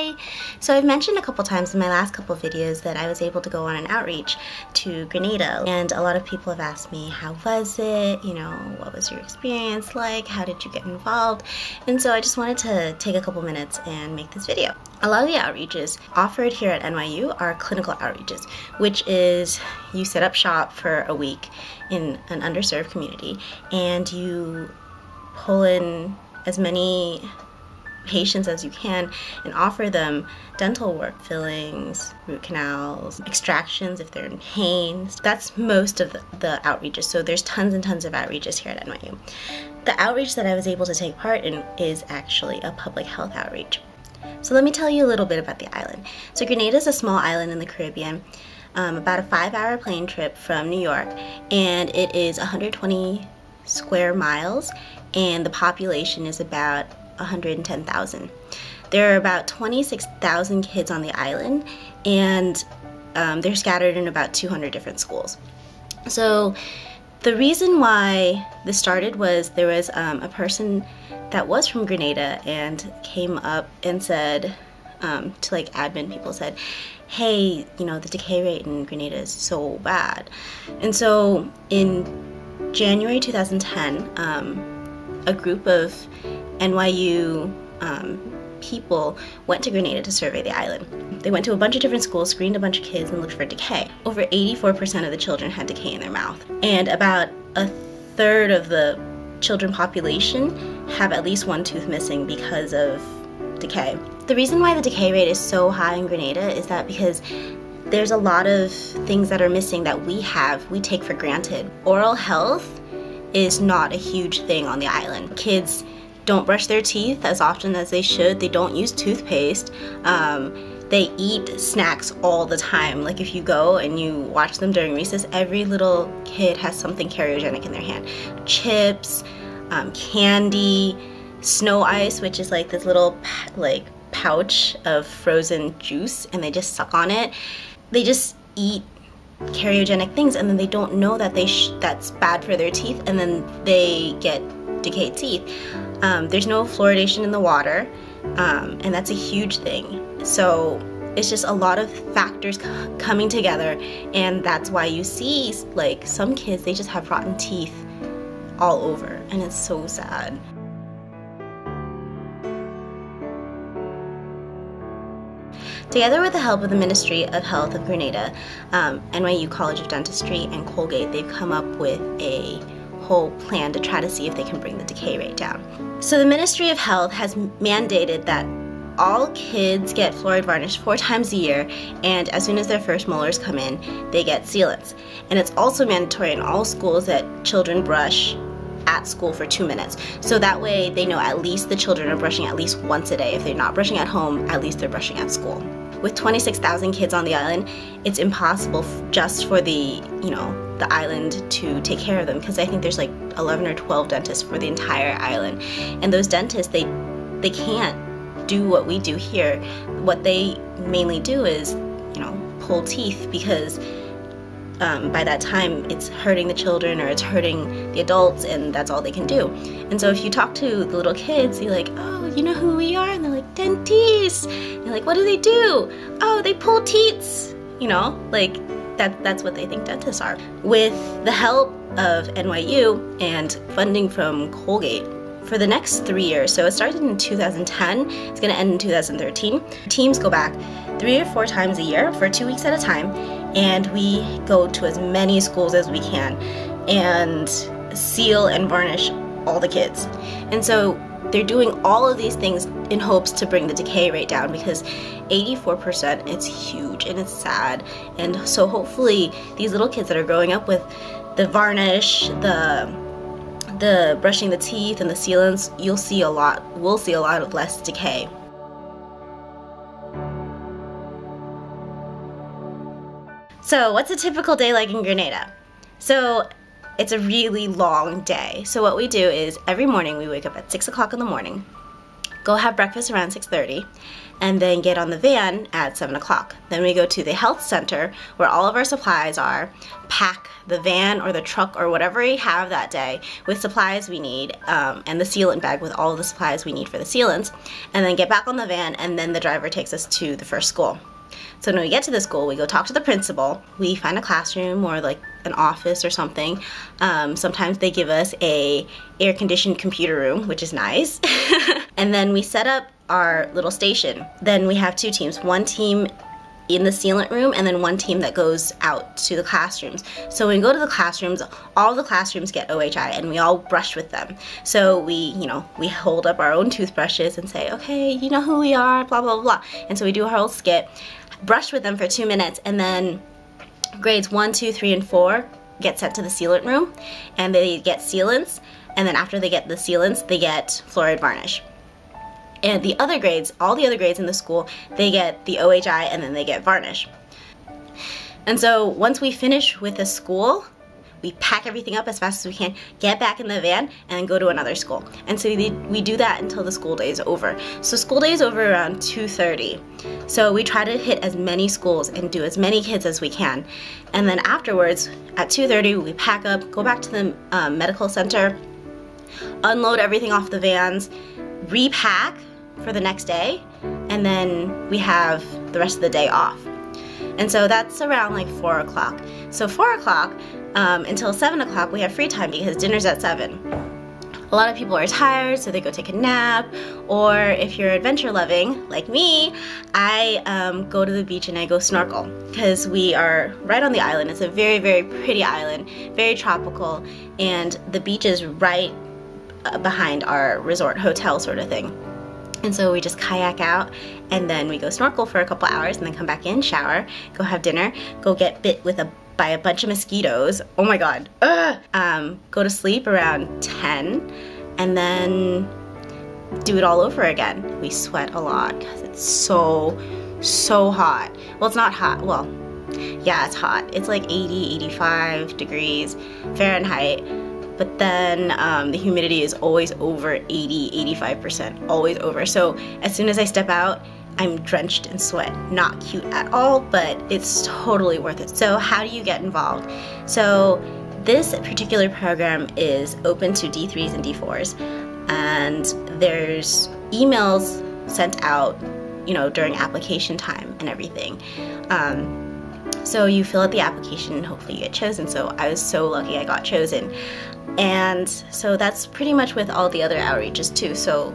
Hi! So I've mentioned a couple times in my last couple videos that I was able to go on an outreach to Grenada, and a lot of people have asked me, how was it? You know, what was your experience like? How did you get involved? And so I just wanted to take a couple minutes and make this video. A lot of the outreaches offered here at NYU are clinical outreaches, which is you set up shop for a week in an underserved community and you pull in as many patients as you can and offer them dental work, fillings, root canals, extractions if they're in pain. That's most of the outreaches, so there's tons and tons of outreaches here at NYU. The outreach that I was able to take part in is actually a public health outreach. So let me tell you a little bit about the island. So Grenada is a small island in the Caribbean, about a 5-hour plane trip from New York, and it is 120 square miles, and the population is about 110,000. There are about 26,000 kids on the island, and they're scattered in about 200 different schools. So the reason why this started was there was a person that was from Grenada and came up and said to like admin people, said, hey, you know, the decay rate in Grenada is so bad. And so in January 2010, a group of NYU people went to Grenada to survey the island. They went to a bunch of different schools, screened a bunch of kids, and looked for decay. Over 84% of the children had decay in their mouth, and about a third of the children population have at least one tooth missing because of decay. The reason why the decay rate is so high in Grenada is that because there's a lot of things that are missing that we take for granted. Oral health is not a huge thing on the island. Kids don't brush their teeth as often as they should. They don't use toothpaste. They eat snacks all the time. Like if you go and you watch them during recess, every little kid has something cariogenic in their hand. Chips, candy, snow ice, which is like this little pouch of frozen juice, and they just suck on it. They just eat cariogenic things, and then they don't know that that's bad for their teeth, and then they get decayed teeth. There's no fluoridation in the water, and that's a huge thing. So it's just a lot of factors coming together, and that's why you see like some kids, they just have rotten teeth all over, and it's so sad. Together with the help of the Ministry of Health of Grenada, NYU College of Dentistry, and Colgate, they've come up with a whole plan to try to see if they can bring the decay rate down. So the Ministry of Health has mandated that all kids get fluoride varnish 4 times a year, and as soon as their first molars come in, they get sealants. And it's also mandatory in all schools that children brush at school for 2 minutes. So that way they know at least the children are brushing at least once a day. If they're not brushing at home, at least they're brushing at school. With 26,000 kids on the island, it's impossible just for the island to take care of them, because I think there's like 11 or 12 dentists for the entire island. And those dentists, they can't do what we do here. What they mainly do is, pull teeth, because by that time it's hurting the children or it's hurting the adults, and that's all they can do. And so if you talk to the little kids, you're like, oh, you know who we are? And they're like, dentists. And you're like, what do they do? Oh, they pull teats. Like that's what they think dentists are. With the help of NYU and funding from Colgate, for the next 3 years, so it started in 2010, it's going to end in 2013, teams go back 3 or 4 times a year for 2 weeks at a time, and we go to as many schools as we can and seal and varnish all the kids. And so they're doing all of these things in hopes to bring the decay rate down, because 84%, it's huge and it's sad. And so hopefully these little kids that are growing up with the varnish, the brushing the teeth, and the sealants, we'll see a lot of less decay. So what's a typical day like in Grenada? So it's a really long day. So what we do is every morning we wake up at 6 o'clock in the morning. go have breakfast around 6:30, and then get on the van at 7 o'clock. Then we go to the health center where all of our supplies are, pack the van or the truck or whatever we have that day with supplies we need, and the sealant bag with all of the supplies we need for the sealants, and then get back on the van, and then the driver takes us to the first school. So when we get to the school, we go talk to the principal, we find a classroom or like an office or something. Sometimes they give us a air-conditioned computer room, which is nice. And then we set up our little station. Then we have two teams, one team in the sealant room and then one team that goes out to the classrooms. So when we go to the classrooms, all the classrooms get OHI and we all brush with them. So we hold up our own toothbrushes and say, okay, you know who we are, blah, blah, blah. And so we do our whole skit, brush with them for 2 minutes, and then grades 1, 2, 3, and 4 get sent to the sealant room and they get sealants, and then after they get the sealants, they get fluoride varnish. And the other grades, all the other grades in the school, they get the OHI and then they get varnish. And so once we finish with the school, we pack everything up as fast as we can, get back in the van, and then go to another school. And so we do that until the school day is over. So school day is over around 2:30. So we try to hit as many schools and do as many kids as we can. And then afterwards, at 2:30, we pack up, go back to the medical center, unload everything off the vans, repack for the next day, and then we have the rest of the day off. And so that's around like 4 o'clock. So 4 o'clock until 7 o'clock we have free time because dinner's at 7. A lot of people are tired, so they go take a nap, or if you're adventure loving like me, I go to the beach and I go snorkel because we are right on the island. It's a very, very pretty island, very tropical, and the beach is right behind our resort hotel sort of thing. And so we just kayak out and then we go snorkel for a couple hours and then come back in, shower, go have dinner, go get bit by a bunch of mosquitoes. Oh my god. Go to sleep around 10 and then do it all over again. We sweat a lot because it's so hot. Well, it's not hot. Well, yeah, it's hot. It's like 80, 85 degrees Fahrenheit. But then the humidity is always over 80, 85%, always over. So as soon as I step out, I'm drenched in sweat. Not cute at all, but it's totally worth it. So how do you get involved? So this particular program is open to D3s and D4s, and there's emails sent out, during application time and everything. So you fill out the application and hopefully you get chosen. So I was so lucky I got chosen. And so that's pretty much with all the other outreaches too. So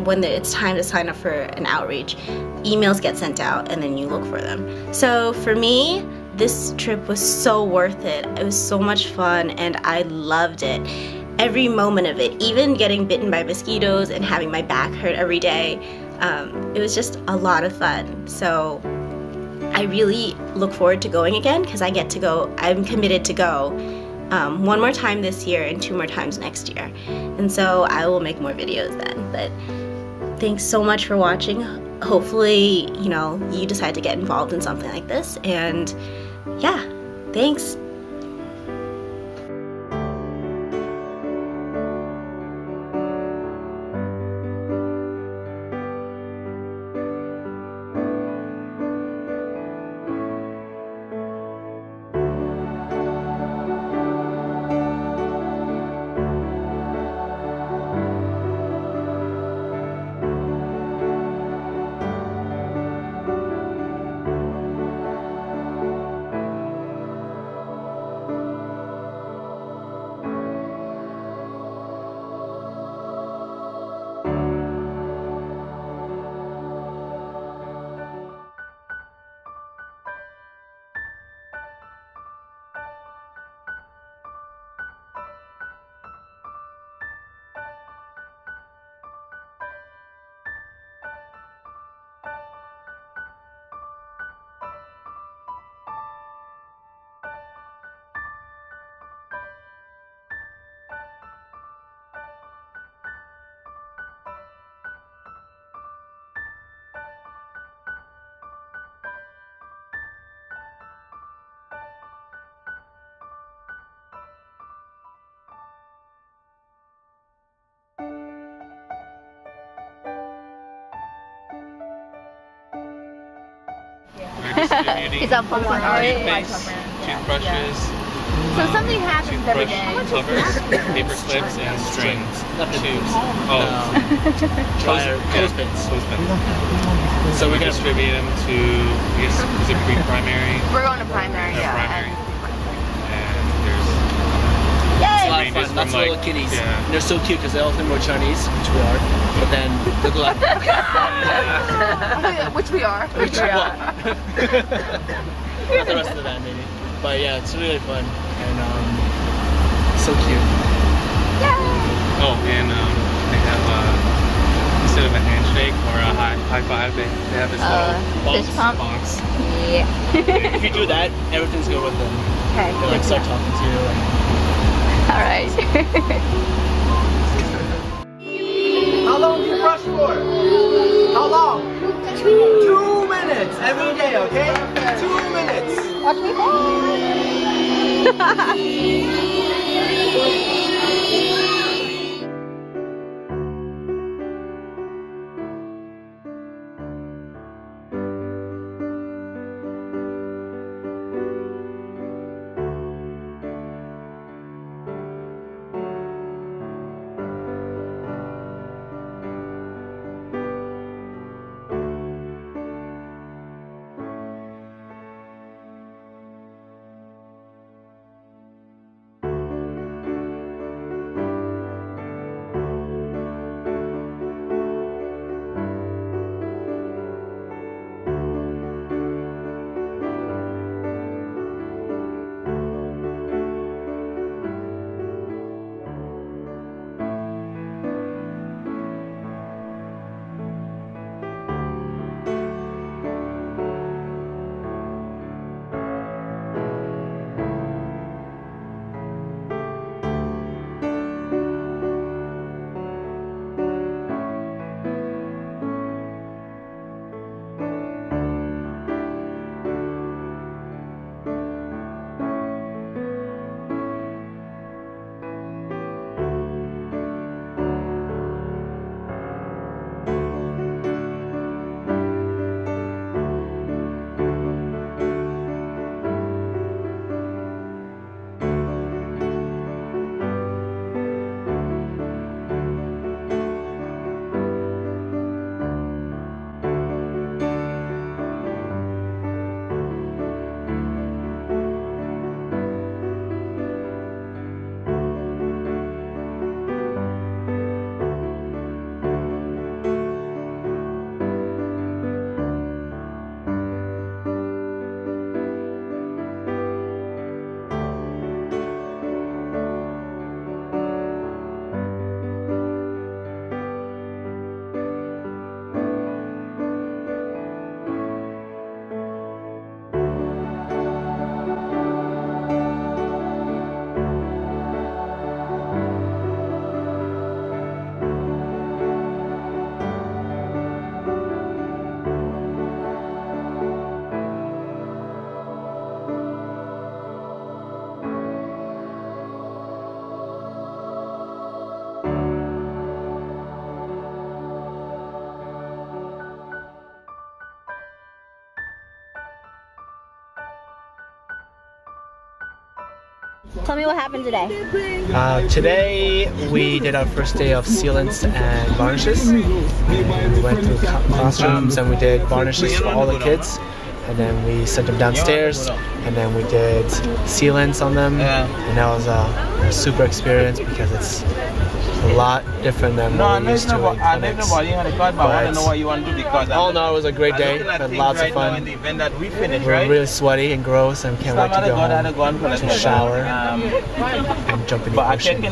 when it's time to sign up for an outreach, emails get sent out and then you look for them. So for me, this trip was so worth it. It was so much fun and I loved it. Every moment of it, even getting bitten by mosquitoes and having my back hurt every day, it was just a lot of fun. So I really look forward to going again because I get to go. I'm committed to go one more time this year and 2 more times next year. And so I will make more videos then. But thanks so much for watching. Hopefully, you decide to get involved in something like this. And yeah, thanks. distributing He's a plumber, right? toothpaste, toothbrushes, So something happens every toothbrush day. covers, paper clips, and strings, tubes. Oh, Clothespins. So we distribute them to, I guess, is it pre-primary? We're going to primary, yeah. Primary. And there's It's a lot of ranges fun. Lots from, of little kitties. yeah. And they're so cute because they all think we're Chinese, which we are. But then they'll go like, Which we are. which we are. Not the rest of the band, maybe. But yeah, it's really fun. And so cute. Oh, and they have instead of a handshake or a high five, they have this little Fist pump. box. Yeah. If you do that, everything's good with them. Okay. They like start talking to you. All right. How long do you brush for? How long? 2 minutes every day, okay? 2 minutes. Watch me fall. Tell me what happened today. Today we did our first day of sealants and varnishes. And we went through classrooms and we did varnishes for all the kids. And then we sent them downstairs and then we did sealants on them. And that was a super experience because it's a lot different than what we're used to in clinics. But all in all, it was a great day. Had lots of fun. We're really sweaty and gross and can't wait to go home to shower and jump in the ocean.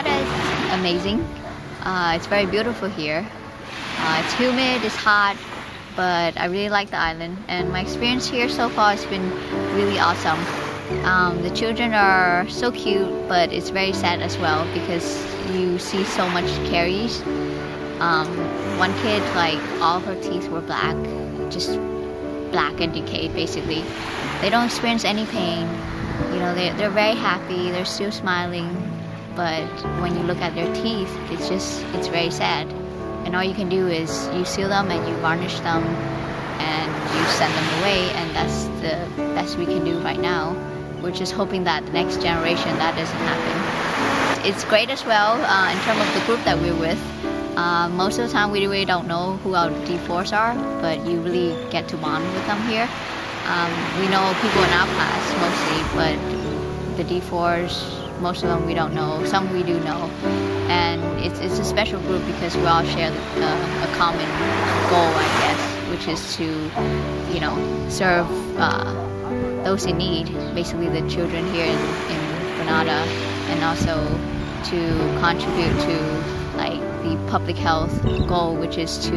Grenada is amazing. It's very beautiful here. It's humid, it's hot, but I really like the island, and my experience here so far has been really awesome. The children are so cute, but it's very sad as well because you see so much caries. One kid, like, all her teeth were black, just black and decayed basically. They don't experience any pain. You know, they're very happy, they're still smiling, but when you look at their teeth, it's very sad. And all you can do is you seal them and you varnish them and you send them away, and that's the best we can do right now. We're just hoping that the next generation that doesn't happen. It's great as well in terms of the group that we're with. Most of the time we really don't know who our D4s are, but you really get to bond with them here. We know people in our class mostly, but the D4s, most of them we don't know, some we do know. And it's a special group because we all share a common goal, I guess, which is to, you know, serve those in need, basically the children here in Grenada, and also to contribute to like the public health goal, which is to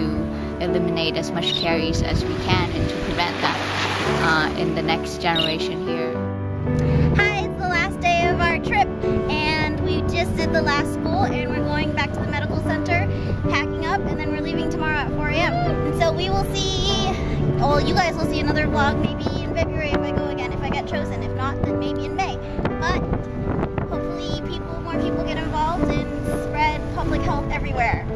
eliminate as much caries as we can and to prevent that in the next generation here. Hi, it's the last day of our trip, and we just did the last school, and we're going back to the medical center, packing up, and then we're leaving tomorrow at 4 a.m. And so we will see, well, you guys will see another vlog maybe in February if I go again, if I get chosen. If not, then maybe in May. But hopefully more people get involved and spread public health everywhere.